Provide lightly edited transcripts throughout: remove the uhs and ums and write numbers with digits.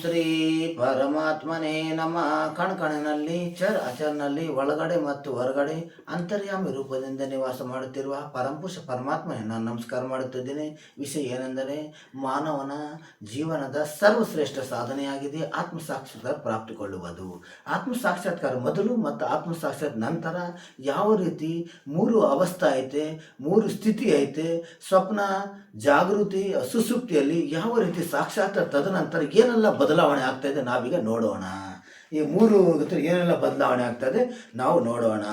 ಶ್ರೀ ಪರಮಾತ್ಮನೇ ನಮ. ಕಣ್ಕಣಿನಲ್ಲಿ ಅಚರ್ನಲ್ಲಿ ಒಳಗಡೆ ಮತ್ತು ಹೊರಗಡೆ ಅಂತರ್ಯಾಮಿ ರೂಪದಿಂದ ನಿವಾಸ ಮಾಡುತ್ತಿರುವ ಪರಮಪುರುಷ ಪರಮಾತ್ಮನೇ ನಾನು ನಮಸ್ಕಾರ ಮಾಡುತ್ತಿದ್ದೇನೆ. ವಿಷಯ ಏನೆಂದರೆ ಮಾನವನ ಜೀವನದ ಸರ್ವಶ್ರೇಷ್ಠ ಸಾಧನೆಯಾಗಿದೆ ಆತ್ಮ ಸಾಕ್ಷಾತ್ಕಾರ ಪ್ರಾಪ್ತಿಕೊಳ್ಳುವುದು. ಆತ್ಮ ಸಾಕ್ಷಾತ್ಕಾರ ಮೊದಲು ಮತ್ತು ಆತ್ಮ ಸಾಕ್ಷಾತ್ ನಂತರ ಯಾವ ರೀತಿ ಮೂರು ಅವಸ್ಥೆ ಐತೆ, ಮೂರು ಸ್ಥಿತಿ ಐತೆ, ಸ್ವಪ್ನ, ಜಾಗೃತಿ, ಸುಸುಪ್ತಿಯಲ್ಲಿ ಯಾವ ರೀತಿ ಸಾಕ್ಷಾತ್ ತದನಂತರ ಏನೆಲ್ಲ ಬದಲಾವಣೆ ಆಗ್ತಾ ಇದೆ ನಾವೀಗ ನೋಡೋಣ. ಈ ಮೂರು ಏನೆಲ್ಲ ಬದಲಾವಣೆ ಆಗ್ತದೆ ನಾವು ನೋಡೋಣ.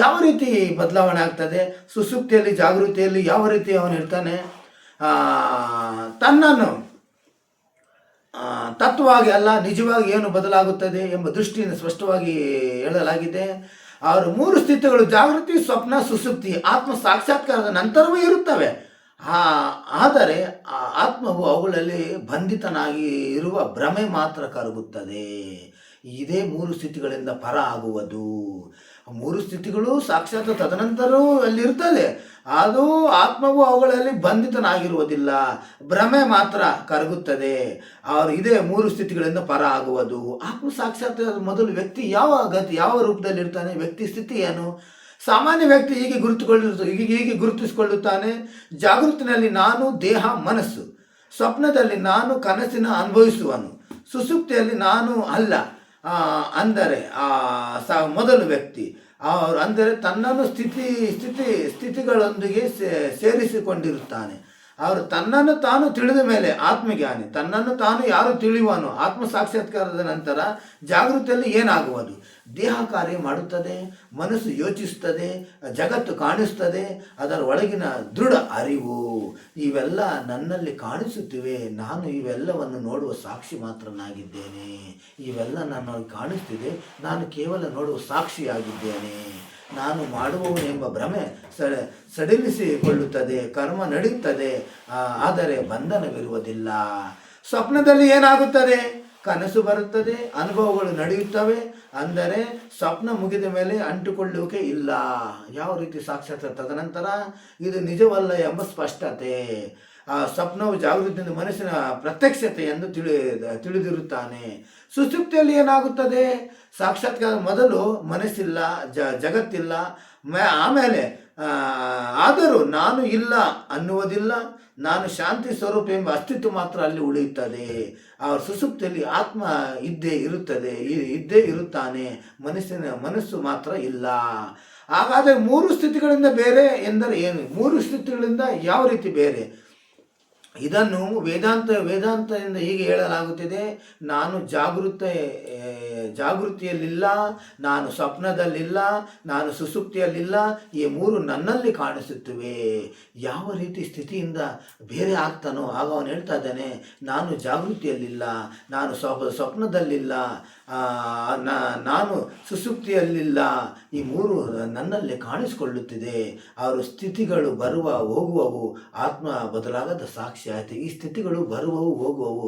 ಯಾವ ರೀತಿ ಬದಲಾವಣೆ ಆಗ್ತದೆ, ಸುಸುಪ್ತಿಯಲ್ಲಿ ಜಾಗೃತಿಯಲ್ಲಿ ಯಾವ ರೀತಿ ಅವನು ಇರ್ತಾನೆ, ತನ್ನನ್ನು ತತ್ವವಾಗಿ ಅಲ್ಲ ನಿಜವಾಗಿ ಏನು ಬದಲಾಗುತ್ತದೆ ಎಂಬ ದೃಷ್ಟಿಯನ್ನು ಸ್ಪಷ್ಟವಾಗಿ ಹೇಳಲಾಗಿದೆ. ಅವರು ಮೂರು ಸ್ಥಿತಿಗಳು ಜಾಗೃತಿ, ಸ್ವಪ್ನ, ಸುಸುಪ್ತಿ ಆತ್ಮ ಸಾಕ್ಷಾತ್ಕಾರದ ನಂತರವೂ ಇರುತ್ತವೆ. ಆದರೆ ಆತ್ಮವು ಅವುಗಳಲ್ಲಿ ಬಂಧಿತನಾಗಿ ಇರುವ ಭ್ರಮೆ ಮಾತ್ರ ಕರಗುತ್ತದೆ. ಇದೇ ಮೂರು ಸ್ಥಿತಿಗಳಿಂದ ಪರ ಆಗುವುದು. ಮೂರು ಸ್ಥಿತಿಗಳು ಸಾಕ್ಷಾತ್ ತದನಂತರವೂ ಅಲ್ಲಿರ್ತದೆ. ಅದು ಆತ್ಮವು ಅವುಗಳಲ್ಲಿ ಬಂಧಿತನಾಗಿರುವುದಿಲ್ಲ, ಭ್ರಮೆ ಮಾತ್ರ ಕರಗುತ್ತದೆ. ಅವರು ಇದೇ ಮೂರು ಸ್ಥಿತಿಗಳಿಂದ ಪರ ಆಗುವುದು. ಆತ್ಮ ಸಾಕ್ಷಾತ್ ಮೊದಲು ವ್ಯಕ್ತಿ ಯಾವ ರೂಪದಲ್ಲಿ ಇರ್ತಾನೆ, ವ್ಯಕ್ತಿ ಸ್ಥಿತಿ ಏನು? ಸಾಮಾನ್ಯ ವ್ಯಕ್ತಿ ಹೀಗೆ ಗುರುತಿಸಿಕೊಳ್ಳುತ್ತಾನೆ. ಜಾಗೃತಿನಲ್ಲಿ ನಾನು ದೇಹ ಮನಸ್ಸು, ಸ್ವಪ್ನದಲ್ಲಿ ನಾನು ಕನಸಿನ ಅನುಭವಿಸುವನು, ಸುಸುಪ್ತಿಯಲ್ಲಿ ನಾನು ಅಲ್ಲ ಅಂದರೆ ಮೊದಲು ವ್ಯಕ್ತಿ ಅಂದರೆ ತನ್ನನ್ನು ಸ್ಥಿತಿಗಳೊಂದಿಗೆ ಸೇರಿಸಿಕೊಂಡಿರುತ್ತಾನೆ. ಅವರು ತನ್ನನ್ನು ತಾನು ತಿಳಿದ ಮೇಲೆ ಆತ್ಮಜ್ಞಾನಿ. ತನ್ನನ್ನು ತಾನು ಯಾರು ತಿಳಿಯುವನು ಆತ್ಮ ಸಾಕ್ಷಾತ್ಕಾರದ ನಂತರ ಜಾಗೃತಿಯಲ್ಲಿ ಏನಾಗುವುದು, ದೇಹ ಕಾರ್ಯ ಮಾಡುತ್ತದೆ, ಮನಸ್ಸು ಯೋಚಿಸುತ್ತದೆ, ಜಗತ್ತು ಕಾಣಿಸ್ತದೆ, ಅದರ ಒಳಗಿನ ದೃಢ ಅರಿವು ಇವೆಲ್ಲ ನನ್ನಲ್ಲಿ ಕಾಣಿಸುತ್ತಿವೆ. ನಾನು ಇವೆಲ್ಲವನ್ನು ನೋಡುವ ಸಾಕ್ಷಿ ಮಾತ್ರನಾಗಿದ್ದೇನೆ. ಇವೆಲ್ಲ ನನ್ನಲ್ಲಿ ಕಾಣಿಸ್ತಿದೆ, ನಾನು ಕೇವಲ ನೋಡುವ ಸಾಕ್ಷಿಯಾಗಿದ್ದೇನೆ. ನಾನು ಮಾಡುವವನೆಂಬ ಭ್ರಮೆ ಸಡಿಲಿಸಿಕೊಳ್ಳುತ್ತದೆ, ಕರ್ಮ ನಡೆಯುತ್ತದೆ, ಆದರೆ ಬಂಧನವಿರುವುದಿಲ್ಲ. ಸ್ವಪ್ನದಲ್ಲಿ ಏನಾಗುತ್ತದೆ, ಕನಸು ಬರುತ್ತದೆ, ಅನುಭವಗಳು ನಡೆಯುತ್ತವೆ. ಅಂದರೆ ಸ್ವಪ್ನ ಮುಗಿದ ಮೇಲೆ ಅಂಟುಕೊಳ್ಳುವಿಕೆ ಇಲ್ಲ. ಯಾವ ರೀತಿ ಸಾಕ್ಷಾತ್ ತದನಂತರ ಇದು ನಿಜವಲ್ಲ ಎಂಬ ಸ್ಪಷ್ಟತೆ. ಸ್ವಪ್ನವು ಜಾಗೃತಿಯಿಂದ ಮನಸ್ಸಿನ ಪ್ರತ್ಯಕ್ಷತೆ ಎಂದು ತಿಳಿದಿರುತ್ತಾನೆ. ಸುಸುಪ್ತಿಯಲ್ಲಿ ಏನಾಗುತ್ತದೆ, ಸಾಕ್ಷಾತ್ಕಾರ ಮೊದಲು ಮನಸ್ಸಿಲ್ಲ, ಜಗತ್ತಿಲ್ಲ, ಆಮೇಲೆ ಆದರೂ ನಾನು ಇಲ್ಲ ಅನ್ನುವುದಿಲ್ಲ, ನಾನು ಶಾಂತಿ ಸ್ವರೂಪ ಎಂಬ ಅಸ್ತಿತ್ವ ಮಾತ್ರ ಅಲ್ಲಿ ಉಳಿಯುತ್ತದೆ. ಅವರ ಸುಸುಪ್ತಿಯಲ್ಲಿ ಆತ್ಮ ಇದ್ದೇ ಇರುತ್ತಾನೆ, ಮನಸ್ಸು ಮಾತ್ರ ಇಲ್ಲ. ಹಾಗಾದರೆ ಮೂರು ಸ್ಥಿತಿಗಳಿಂದ ಬೇರೆ ಎಂದರೆ ಏನು? ಮೂರು ಸ್ಥಿತಿಗಳಿಂದ ಯಾವ ರೀತಿ ಬೇರೆ? ಇದನ್ನು ವೇದಾಂತದಿಂದ ಹೀಗೆ ಹೇಳಲಾಗುತ್ತಿದೆ. ನಾನು ಜಾಗೃತಿಯಲ್ಲಿಲ್ಲ, ನಾನು ಸ್ವಪ್ನದಲ್ಲಿಲ್ಲ, ನಾನು ಸುಸುಪ್ತಿಯಲ್ಲಿಲ್ಲ. ಈ ಮೂರು ನನ್ನಲ್ಲಿ ಕಾಣಿಸುತ್ತವೆ. ಯಾವ ರೀತಿ ಸ್ಥಿತಿಯಿಂದ ಬೇರೆ ಆಗ್ತಾನೋ ಆಗ ಅವನು ಹೇಳ್ತಾ ಇದ್ದಾನೆ, ನಾನು ಜಾಗೃತಿಯಲ್ಲಿಲ್ಲ, ನಾನು ಸ್ವಪ್ನದಲ್ಲಿಲ್ಲ, ನಾನು ಸುಸುಪ್ತಿಯಲ್ಲಿಲ್ಲ. ಈ ಮೂರು ನನ್ನಲ್ಲಿ ಕಾಣಿಸಿಕೊಳ್ಳುತ್ತಿದೆ. ಅವರು ಸ್ಥಿತಿಗಳು ಬರುವ ಹೋಗುವವು, ಆತ್ಮ ಬದಲಾಗದ ಸಾಕ್ಷಿ ಆಯಿತು. ಈ ಸ್ಥಿತಿಗಳು ಬರುವವು ಹೋಗುವವು,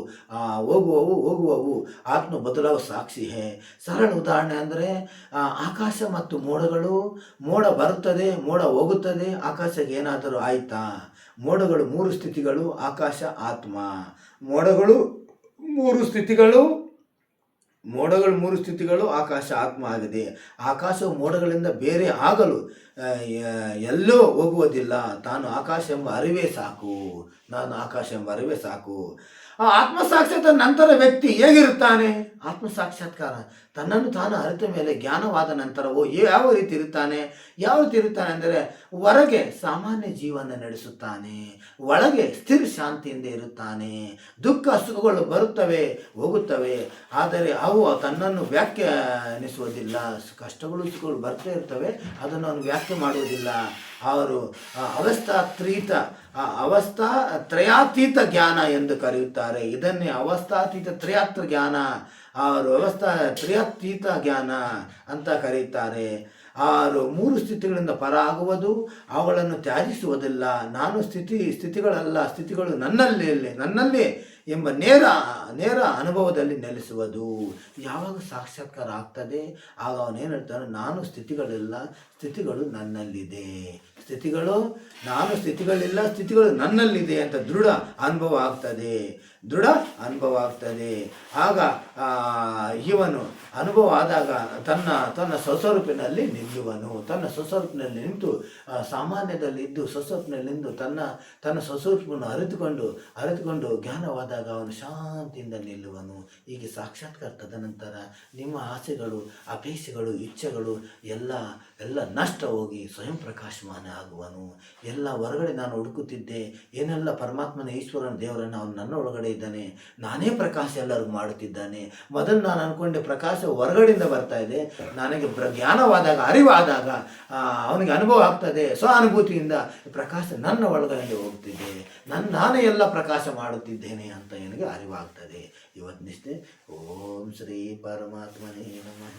ಆತ್ಮ ಬದಲಾವ ಸಾಕ್ಷಿ ಹೇ. ಸರಳ ಉದಾಹರಣೆ ಅಂದರೆ ಆಕಾಶ ಮತ್ತು ಮೋಡಗಳು. ಮೋಡ ಬರುತ್ತದೆ, ಮೋಡ ಹೋಗುತ್ತದೆ, ಆಕಾಶಕ್ಕೆ ಏನಾದರೂ ಆಯಿತಾ? ಮೋಡಗಳು ಮೂರು ಸ್ಥಿತಿಗಳು, ಆಕಾಶ ಆತ್ಮ. ಮೋಡಗಳು ಮೂರು ಸ್ಥಿತಿಗಳು, ಆಕಾಶ ಆತ್ಮ ಆಗಿದೆ. ಆಕಾಶವು ಮೋಡಗಳಿಂದ ಬೇರೆ ಆಗಲು ಎಲ್ಲೋ ಹೋಗುವುದಿಲ್ಲ. ತಾನು ಆಕಾಶ ಎಂಬ ಅರಿವೇ ಸಾಕು, ನಾನು ಆಕಾಶ ಎಂಬ ಅರಿವೇ ಸಾಕು. ಆತ್ಮ ಸಾಕ್ಷಾತ್ಕಾರ ನಂತರ ವ್ಯಕ್ತಿ ಹೇಗಿರುತ್ತಾನೆ? ಆತ್ಮ ಸಾಕ್ಷಾತ್ಕಾರ ತನ್ನನ್ನು ತಾನು ಅರಿತ ಮೇಲೆ ಜ್ಞಾನವಾದ ನಂತರವೋ ಯಾವ ರೀತಿ ಇರುತ್ತಾನೆ ಅಂದರೆ ಹೊರಗೆ ಸಾಮಾನ್ಯ ಜೀವನ ನಡೆಸುತ್ತಾನೆ, ಒಳಗೆ ಸ್ಥಿರ ಶಾಂತಿಯಿಂದ ಇರುತ್ತಾನೆ. ದುಃಖ ಸುಖಗಳು ಬರುತ್ತವೆ ಹೋಗುತ್ತವೆ, ಆದರೆ ಅವು ತನ್ನನ್ನು ವ್ಯಾಖ್ಯಾನಿಸುವುದಿಲ್ಲ. ಕಷ್ಟಗಳು ಸುಖಗಳು ಬರ್ತಾ ಇರ್ತವೆ, ಅದನ್ನು ಅವನು ವ್ಯಾಖ್ಯೆ ಮಾಡುವುದಿಲ್ಲ. ಅವರು ಅವಸ್ಥಾತ್ರಯಾತೀತ ಜ್ಞಾನ ಎಂದು ಕರೆಯುತ್ತಾರೆ. ಇದನ್ನೇ ಅವಸ್ಥಾತೀತ ತ್ರಯಾತ್ರ ಜ್ಞಾನ, ಅವರು ತ್ರಯಾತೀತ ಜ್ಞಾನ ಅಂತ ಕರೆಯುತ್ತಾರೆ. ಅವರು ಮೂರು ಸ್ಥಿತಿಗಳಿಂದ ಪರ ಆಗುವುದು, ಅವುಗಳನ್ನು ತ್ಯಜಿಸುವುದಿಲ್ಲ. ನಾನು ಸ್ಥಿತಿಗಳಲ್ಲ, ಸ್ಥಿತಿಗಳು ನನ್ನಲ್ಲಿ ಎಂಬ ನೇರ ಅನುಭವದಲ್ಲಿ ನೆಲೆಸುವುದು. ಯಾವಾಗ ಸಾಕ್ಷಾತ್ಕಾರ ಆಗ್ತದೆ ಆಗ ಅವನೇನು ಹೇಳ್ತಾನೆ, ನಾನು ಸ್ಥಿತಿಗಳಿಲ್ಲ, ಸ್ಥಿತಿಗಳು ನನ್ನಲ್ಲಿದೆ. ನಾನು ಸ್ಥಿತಿಗಳಿಲ್ಲ, ಸ್ಥಿತಿಗಳು ನನ್ನಲ್ಲಿದೆ ಅಂತ ದೃಢ ಅನುಭವ ಆಗ್ತದೆ. ದೃಢ ಅನುಭವ ಆಗ್ತದೆ. ಆಗ ಇವನು ಅನುಭವ ಆದಾಗ ತನ್ನ ಸ್ವಸ್ವರೂಪಿನಲ್ಲಿ ನಿಲ್ಲುವನು. ತನ್ನ ಸ್ವಸ್ವರೂಪಿನಲ್ಲಿ ನಿಂತು ಸಾಮಾನ್ಯದಲ್ಲಿದ್ದು ಸ್ವಸ್ವರೂಪಿನಲ್ಲಿ ನಿಂತು ತನ್ನ ಸ್ವಸ್ವರೂಪವನ್ನು ಅರಿತುಕೊಂಡು ಜ್ಞಾನವಾದಾಗ ಅವನು ಶಾಂತಿಯಿಂದ ನಿಲ್ಲುವನು. ಹೀಗೆ ಸಾಕ್ಷಾತ್ಕಾರ ತದನಂತರ ನಿಮ್ಮ ಆಸೆಗಳು, ಅಪೇಕ್ಷೆಗಳು, ಇಚ್ಛೆಗಳು ಎಲ್ಲ ನಷ್ಟ ಹೋಗಿ ಸ್ವಯಂ ಪ್ರಕಾಶಮಾನ ಆಗುವನು. ಎಲ್ಲ ಹೊರಗಡೆ ನಾನು ಹುಡುಕುತ್ತಿದ್ದೆ, ಏನೆಲ್ಲ ಪರಮಾತ್ಮನ ಈಶ್ವರನ ದೇವರನ್ನು ಅವನು ನನ್ನ ಒಳಗಡೆ ಇದ್ದಾನೆ, ನಾನೇ ಪ್ರಕಾಶ ಎಲ್ಲರಿಗೂ ಮಾಡುತ್ತಿದ್ದಾನೆ. ಮೊದಲು ನಾನು ಅಂದ್ಕೊಂಡೆ ಪ್ರಕಾಶ ಹೊರಗಡೆಯಿಂದ ಬರ್ತಾ ಇದೆ, ನನಗೆ ಜ್ಞಾನವಾದಾಗ, ಅರಿವಾದಾಗ ಅವನಿಗೆ ಅನುಭವ ಆಗ್ತದೆ. ಸ್ವಾನುಭೂತಿಯಿಂದ ಪ್ರಕಾಶ ನನ್ನ ಒಳಗಡೆ ಹೋಗ್ತಿದ್ದೆ, ನಾನೇ ಎಲ್ಲ ಪ್ರಕಾಶ ಮಾಡುತ್ತಿದ್ದೇನೆ ಅಂತ ನನಗೆ ಅರಿವಾಗ್ತದೆ. ಇವತ್ತು ನಿಷ್ಠೆ. ಓಂ ಶ್ರೀ ಪರಮಾತ್ಮನೇ ನಮಃ.